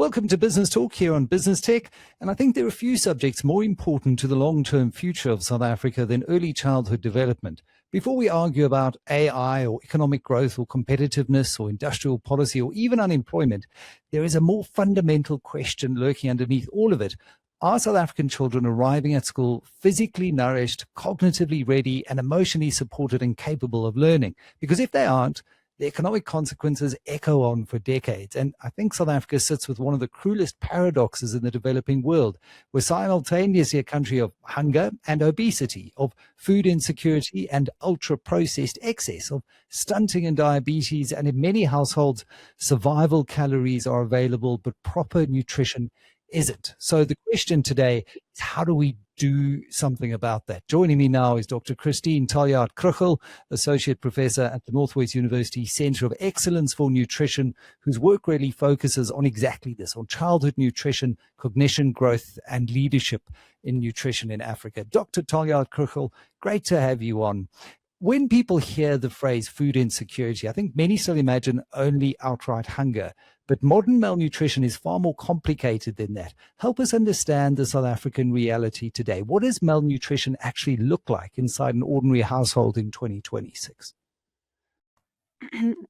Welcome to Business Talk here on Business Tech, and I think there are a few subjects more important to the long-term future of South Africa than early childhood development. Before we argue about AI or economic growth or competitiveness or industrial policy or even unemployment, there is a more fundamental question lurking underneath all of it. Are South African children arriving at school physically nourished, cognitively ready, and emotionally supported and capable of learning? Because if they aren't, the economic consequences echo on for decades. And I think South Africa sits with one of the cruelest paradoxes in the developing world. We're simultaneously a country of hunger and obesity, of food insecurity and ultra-processed excess, of stunting and diabetes, and in many households, survival calories are available, but proper nutrition isn't. So the question today is, how do we do something about that? Joining me now is Dr. Christine Taljaard-Krugell, Associate Professor at the Northwest University Center of Excellence for Nutrition, whose work really focuses on exactly this, on childhood nutrition, cognition, growth, and leadership in nutrition in Africa. Dr. Taljaard-Krugell, great to have you on. When people hear the phrase food insecurity, I think many still imagine only outright hunger. But modern malnutrition is far more complicated than that. Help us understand the South African reality today. What does malnutrition actually look like inside an ordinary household in 2026?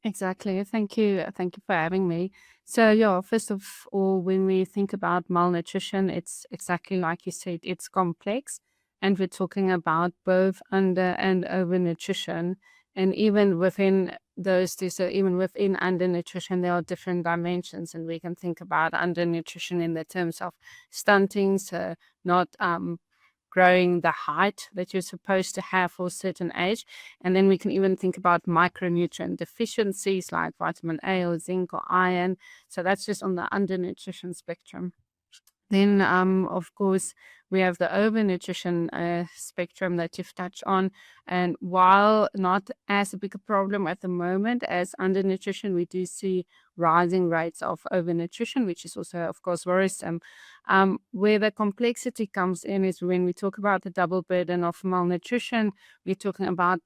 Exactly. Thank you. Thank you for having me. So, yeah, first of all, when we think about malnutrition, it's exactly like you said, it's complex. And we're talking about both under and over nutrition. And even within those two, so even within undernutrition, there are different dimensions. And we can think about undernutrition in the terms of stunting, so not growing the height that you're supposed to have for a certain age. And then we can even think about micronutrient deficiencies like vitamin A or zinc or iron. So that's just on the undernutrition spectrum. Then, of course, we have the overnutrition spectrum that you've touched on. And while not as a big a problem at the moment as undernutrition, we do see rising rates of overnutrition, which is also, of course, worrisome. Where the complexity comes in is when we talk about the double burden of malnutrition, we're talking about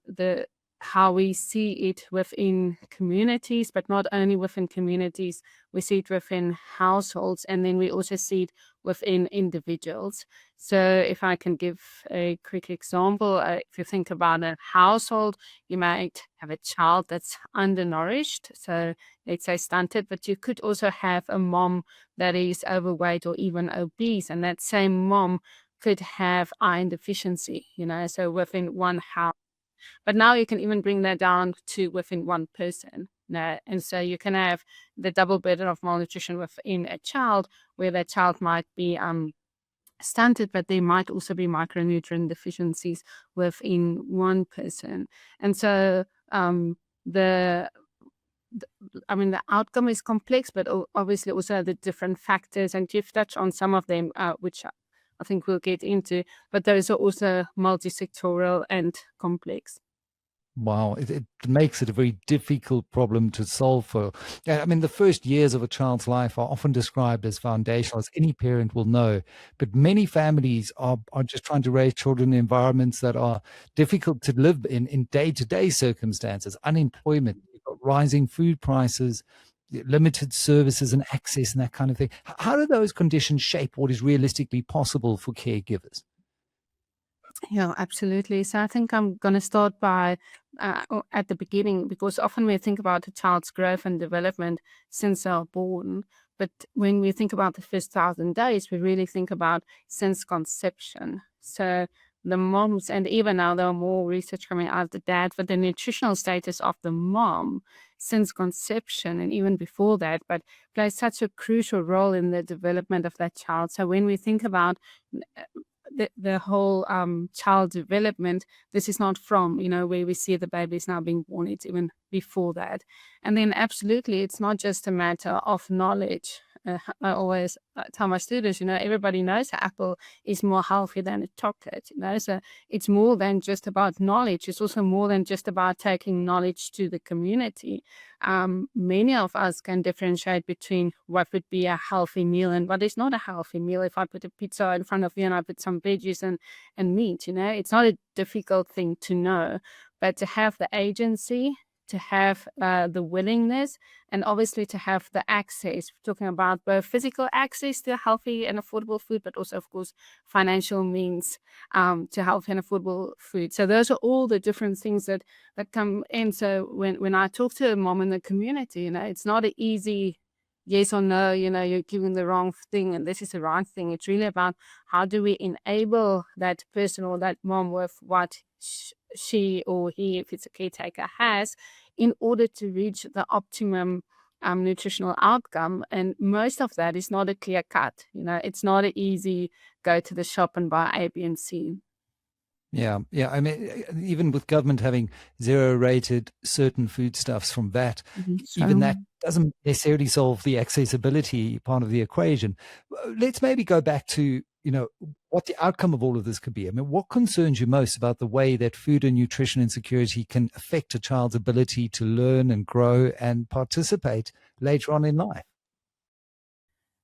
how we see it within communities, but not only within communities, we see it within households, and then we also see it within individuals. So if I can give a quick example, if you think about a household, you might have a child that's undernourished, so let's say stunted, but you could also have a mom that is overweight or even obese, and that same mom could have iron deficiency, so within one house. But now you can even bring that down to within one person. And so you can have the double burden of malnutrition within a child, where that child might be stunted, but there might also be micronutrient deficiencies within one person. And so the outcome is complex, but obviously also the different factors, and you've touched on some of them, which I think we'll get into, but those are also multi-sectoral and complex. Wow, it makes it a very difficult problem to solve for. The first years of a child's life are often described as foundational, as any parent will know. But many families are just trying to raise children in environments that are difficult to live in day-to-day circumstances. Unemployment, you've got rising food prices, limited services and access and that kind of thing. How do those conditions shape what is realistically possible for caregivers? Yeah, absolutely. So I think I'm going to start by at the beginning, because often we think about a child's growth and development since they're born. But when we think about the first 1,000 days, we really think about since conception. So the moms, and even now there are more research coming out of the dad, but the nutritional status of the mom since conception and even before that, but plays such a crucial role in the development of that child. So when we think about the whole child development, this is not from, where we see the babies now being born, it's even before that. And then absolutely, it's not just a matter of knowledge. I always tell my students, everybody knows an apple is more healthy than a chocolate. So it's more than just about knowledge. It's also more than just about taking knowledge to the community. Many of us can differentiate between what would be a healthy meal and what is not a healthy meal. If I put a pizza in front of you and I put some veggies and meat, it's not a difficult thing to know, but to have the agency to have the willingness, and obviously to have the access. We're talking about both physical access to healthy and affordable food, but also, of course, financial means to healthy and affordable food. So those are all the different things that come in. So when I talk to a mom in the community, it's not an easy yes or no, you're giving the wrong thing and this is the right thing. It's really about how do we enable that person or that mom with what she or he, if it's a caretaker, has in order to reach the optimum nutritional outcome. And most of that is not a clear cut. It's not an easy go to the shop and buy A, B, and C. Yeah. I mean, even with government having zero rated certain foodstuffs from VAT, even that doesn't necessarily solve the accessibility part of the equation. Let's maybe go back to, what the outcome of all of this could be. I mean, what concerns you most about the way that food and nutrition insecurity can affect a child's ability to learn and grow and participate later on in life?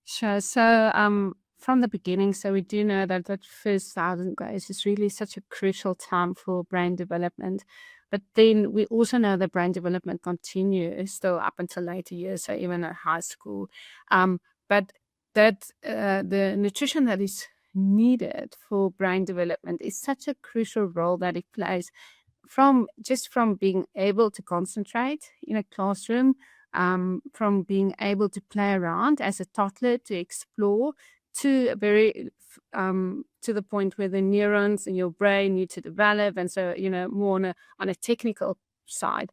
Sure. So, from the beginning, so we do know that first 1,000 days is really such a crucial time for brain development. But then we also know that brain development continues still up until later years, so even at high school. But that the nutrition that is needed for brain development is such a crucial role that it plays from being able to concentrate in a classroom, from being able to play around as a toddler, to explore, to a very to the point where the neurons in your brain need to develop, and so more on a technical side.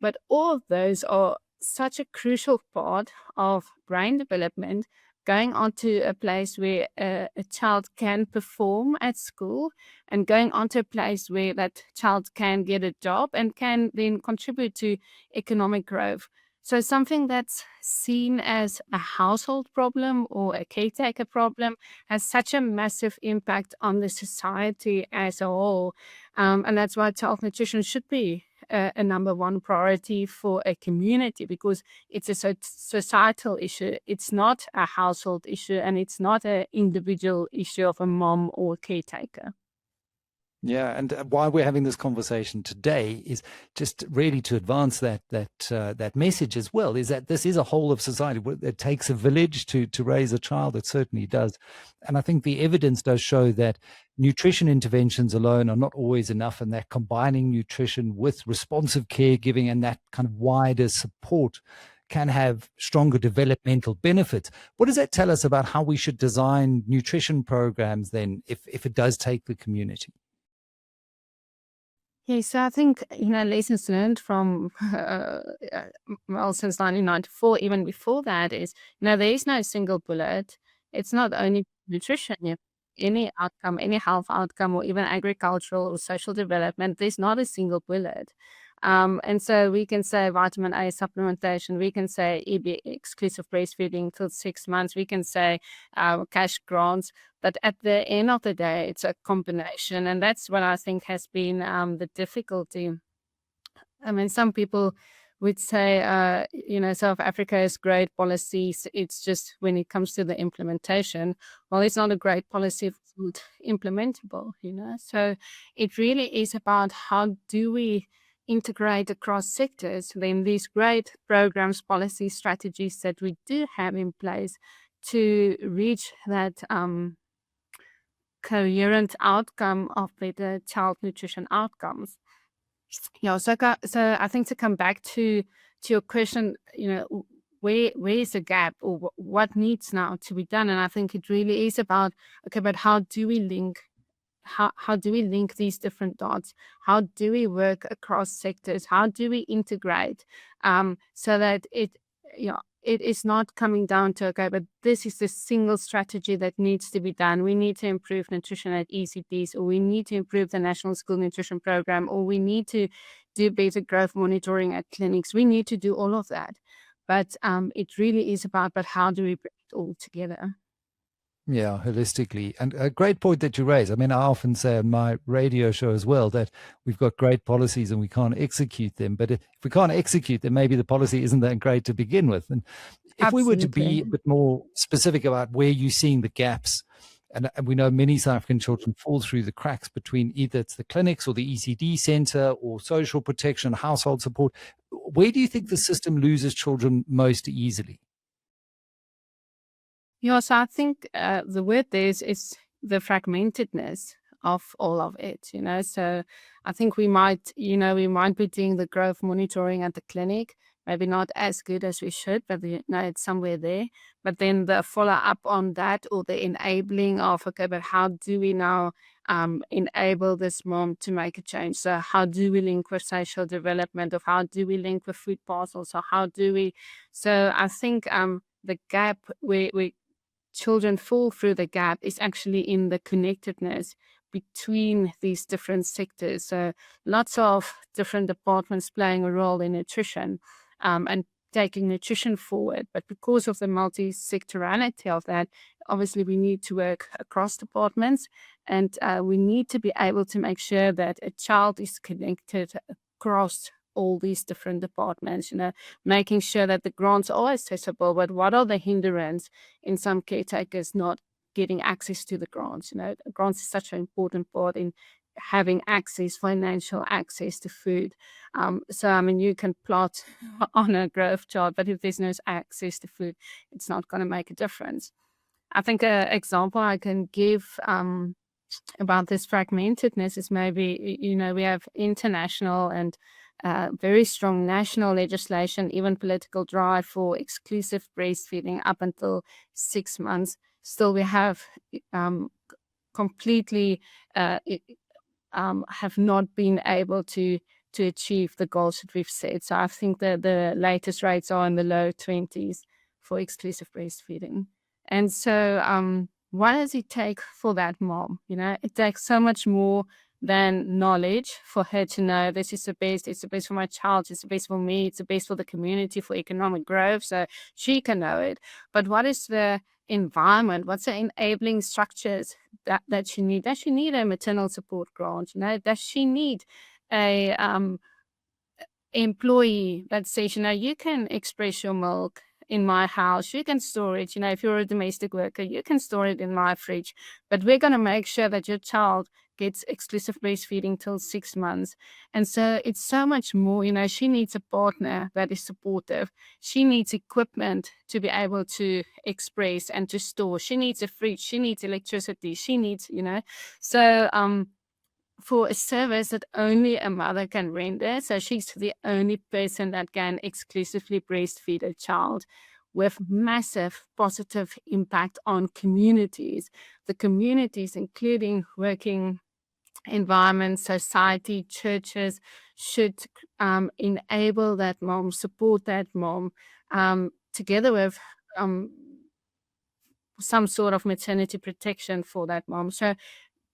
But all of those are such a crucial part of brain development, going on to a place where a child can perform at school, and going on to a place where that child can get a job and can then contribute to economic growth. So something that's seen as a household problem or a caretaker problem has such a massive impact on the society as a whole. And that's why child nutrition should be a number one priority for a community, because it's a societal issue. It's not a household issue, and it's not an individual issue of a mom or caretaker. Yeah, and why we're having this conversation today is just really to advance that message as well, is that this is a whole of society. It takes a village to raise a child. It certainly does. And I think the evidence does show that nutrition interventions alone are not always enough, and that combining nutrition with responsive caregiving and that kind of wider support can have stronger developmental benefits. What does that tell us about how we should design nutrition programs then, if it does take the community? Yeah, so I think, lessons learned from, since 1994, even before that, is, there is no single bullet. It's not only nutrition. Any outcome, any health outcome, or even agricultural or social development, there's not a single bullet. And so we can say vitamin A supplementation, we can say EB, exclusive breastfeeding till 6 months, we can say cash grants, but at the end of the day, it's a combination. And that's what I think has been the difficulty. I mean, some people would say, South Africa has great policies. It's just when it comes to the implementation, well, it's not a great policy if it's not implementable, So it really is about how do we integrate across sectors, then these great programs, policy strategies that we do have in place to reach that coherent outcome of better child nutrition outcomes. Yeah, so I think to come back to your question, where is the gap, or what needs now to be done? And I think it really is about, okay, but how do we link these different dots? How do we work across sectors? How do we integrate so that it is not coming down to, okay, but this is the single strategy that needs to be done. We need to improve nutrition at ECDs, or we need to improve the National School Nutrition Program, or we need to do better growth monitoring at clinics. We need to do all of that. But it really is about, but how do we bring it all together? Yeah, holistically. And a great point that you raise. I mean, I often say on my radio show as well that we've got great policies and we can't execute them. But if we can't execute them, maybe the policy isn't that great to begin with. And if we were to be a bit more specific about where you're seeing the gaps And we know many South African children fall through the cracks between either it's the clinics or the ECD center or social protection, household support. Where do you think the system loses children most easily? Yeah, so I think the word there is the fragmentedness of all of it, you know. So I think we might be doing the growth monitoring at the clinic, maybe not as good as we should, but it's somewhere there. But then the follow up on that, or the enabling of, okay, but how do we now enable this mom to make a change? So how do we link with social development, of how do we link with food parcels, or how do we? So I think the gap where children fall through the gap is actually in the connectedness between these different sectors. So lots of different departments playing a role in nutrition, and taking nutrition forward. But because of the multi-sectorality of that, obviously we need to work across departments, and we need to be able to make sure that a child is connected across all these different departments, making sure that the grants are accessible. But what are the hindrances in some caretakers not getting access to the grants? Grants is such an important part in having access, financial access to food. So, I mean, you can plot on a growth chart, but if there's no access to food, it's not going to make a difference. I think an example I can give about this fragmentedness is maybe, we have international and very strong national legislation, even political drive for exclusive breastfeeding up until 6 months. Still, we have completely have not been able to achieve the goals that we've set. So I think that the latest rates are in the low 20s for exclusive breastfeeding. And so what does it take for that mom? It takes so much more than knowledge for her to know this is the best, it's the best for my child, it's the best for me, it's the best for the community, for economic growth, so she can know it. But what is the environment? What's the enabling structures that she need? Does she need a maternal support grant? Does she need a employee that says, you can express your milk in my house, you can store it, if you're a domestic worker, you can store it in my fridge, but we're going to make sure that your child gets exclusive breastfeeding till 6 months. And so it's so much more. She needs a partner that is supportive. She needs equipment to be able to express and to store. She needs a fridge. She needs electricity. She needs, so for a service that only a mother can render. So she's the only person that can exclusively breastfeed a child, with massive positive impact on communities. The communities, including working environments, society, churches, should enable that mom, support that mom, together with some sort of maternity protection for that mom. So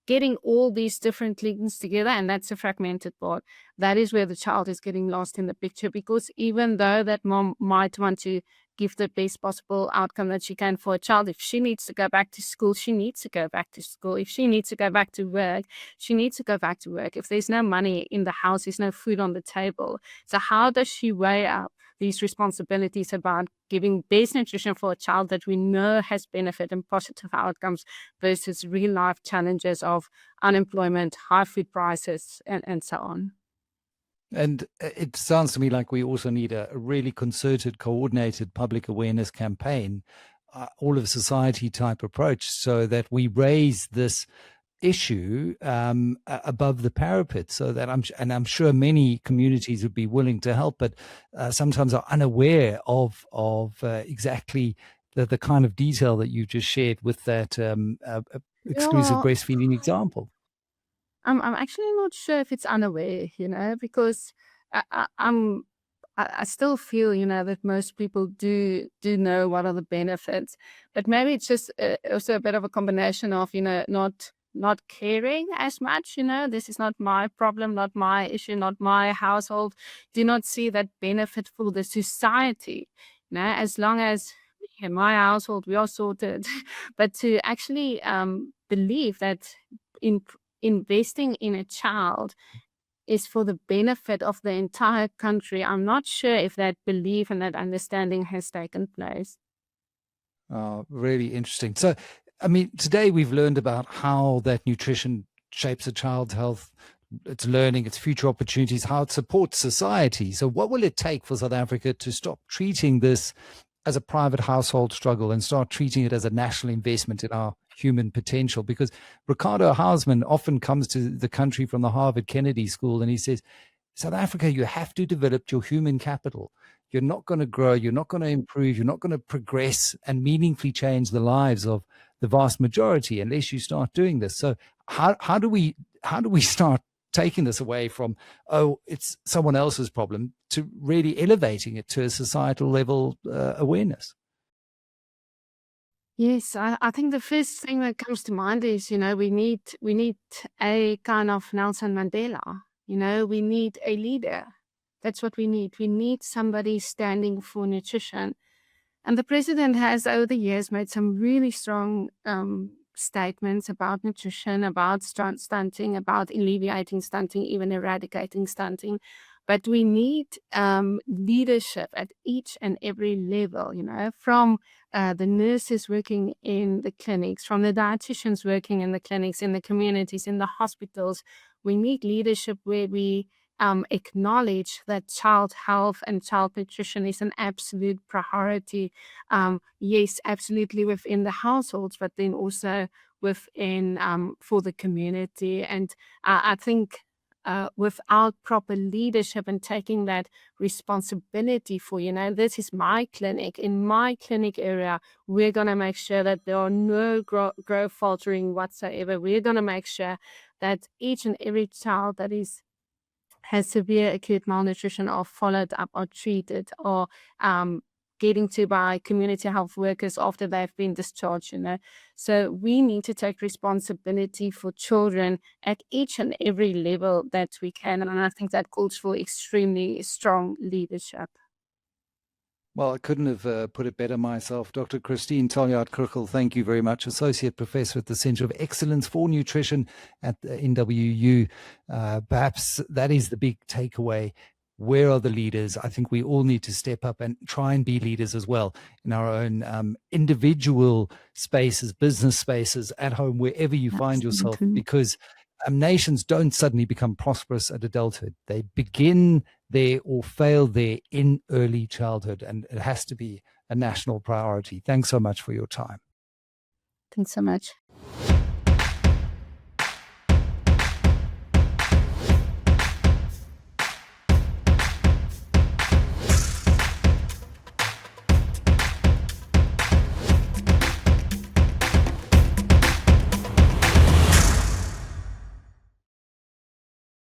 getting all these different links together, and that's a fragmented part. That is where the child is getting lost in the picture, because even though that mom might want to give the best possible outcome that she can for a child, if she needs to go back to school, she needs to go back to school. If she needs to go back to work, she needs to go back to work. If there's no money in the house, there's no food on the table. So how does she weigh up these responsibilities about giving best nutrition for a child that we know has benefit and positive outcomes, versus real life challenges of unemployment, high food prices, and so on? And it sounds to me like we also need a really concerted, coordinated public awareness campaign, all of society type approach, so that we raise this issue above the parapet, so that I'm sure many communities would be willing to help, but sometimes are unaware of exactly the kind of detail that you just shared with that exclusive Yeah, breastfeeding example. I'm actually not sure if it's unaware, because I, I, I'm I still feel, that most people do know what are the benefits, but maybe it's just also a bit of a combination of, not caring as much. This is not my problem, not my issue, not my household. Do not see that benefit for the society. As long as in my household we are sorted, but to actually believe that in investing in a child is for the benefit of the entire country. I'm not sure if that belief and that understanding has taken place. Really interesting. So I mean, today we've learned about how that nutrition shapes a child's health, its learning, its future opportunities, how it supports society. So what will it take for South Africa to stop treating this as a private household struggle and start treating it as a national investment in our human potential? Because Ricardo Hausman often comes to the country from the Harvard Kennedy School and he says, South Africa, you have to develop your human capital. You're not going to grow, you're not going to improve, you're not going to progress and meaningfully change the lives of the vast majority unless you start doing this. So how do we start taking this away from, oh, it's someone else's problem, to really elevating it to a societal level awareness? Yes, I think the first thing that comes to mind is, we need a kind of Nelson Mandela. We need a leader. That's what we need. We need somebody standing for nutrition. And the president has, over the years, made some really strong statements about nutrition, about stunting, about alleviating stunting, even eradicating stunting. But we need leadership at each and every level, from the nurses working in the clinics, from the dietitians working in the clinics, in the communities, in the hospitals. We need leadership where we acknowledge that child health and child nutrition is an absolute priority. Yes, absolutely within the households, but then also within for the community. And I think without proper leadership and taking that responsibility for, this is my clinic. In my clinic area, we're going to make sure that there are no growth faltering whatsoever. We're going to make sure that each and every child that has severe acute malnutrition are followed up or treated or getting to by community health workers after they've been discharged. So we need to take responsibility for children at each and every level that we can. And I think that calls for extremely strong leadership. Well, I couldn't have put it better myself. Dr. Christine Taljaard-Krugell, thank you very much. Associate Professor at the Center of Excellence for Nutrition at the NWU. Perhaps that is the big takeaway. Where are the leaders? I think we all need to step up and try and be leaders as well in our own individual spaces, business spaces, at home, wherever you find yourself, Absolutely. because nations don't suddenly become prosperous at adulthood. They begin there or fail there in early childhood, and it has to be a national priority. Thanks so much for your time. Thanks so much.